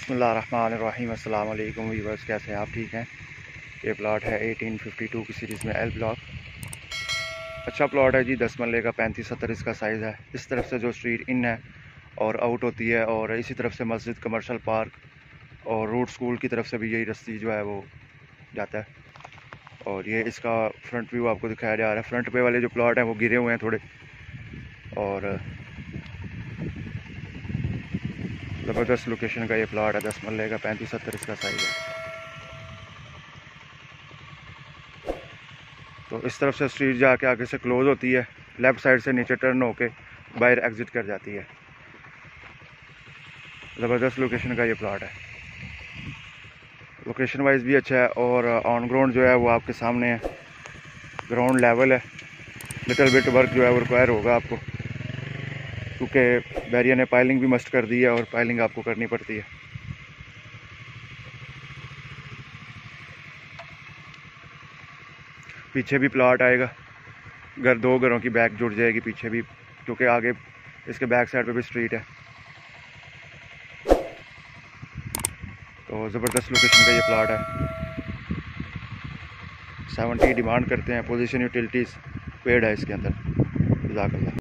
बिस्मिल्लाहिर्रहमानिर्रहीम। अस्सलाम वालेकुम व्यूअर्स, कैसे हैं आप? ठीक हैं। ये प्लॉट है 1852 की सीरीज़ में एल ब्लॉक। अच्छा प्लॉट है जी, 10 मरले का, 35-70 इसका साइज़ है। इस तरफ से जो स्ट्रीट इन है और आउट होती है, और इसी तरफ से मस्जिद, कमर्शियल पार्क और रूट स्कूल की तरफ से भी यही रस्ती जो है वो जाता है। और ये इसका फ्रंट व्यू आपको दिखाया जा रहा है। फ्रंट पे वाले जो प्लॉट हैं वो गिरे हुए हैं थोड़े, और ज़बरदस्त लोकेशन का ये प्लॉट है। 10 मरले का, 35-70 इसका साइज़ है। तो इस तरफ से स्ट्रीट जाके आगे से क्लोज़ होती है, लेफ़्ट साइड से नीचे टर्न होके बाहर एग्ज़िट कर जाती है। ज़बरदस्त लोकेशन का ये प्लॉट है। लोकेशन वाइज भी अच्छा है, और ऑन ग्राउंड जो है वो आपके सामने है। ग्राउंड लेवल है। लिटिल बिट वर्क जो है वो रिक्वायर होगा आपको, क्योंकि बहरिया ने पाइलिंग भी मस्ट कर दी है और पाइलिंग आपको करनी पड़ती है। पीछे भी प्लॉट आएगा, दो घरों की बैक जुड़ जाएगी पीछे भी, क्योंकि आगे इसके बैक साइड पे भी स्ट्रीट है। तो ज़बरदस्त लोकेशन का ये प्लॉट है। 70 डिमांड करते हैं। पोजीशन यूटिलिटीज़ पेड है इसके अंदर। जज़ाकल्लाह।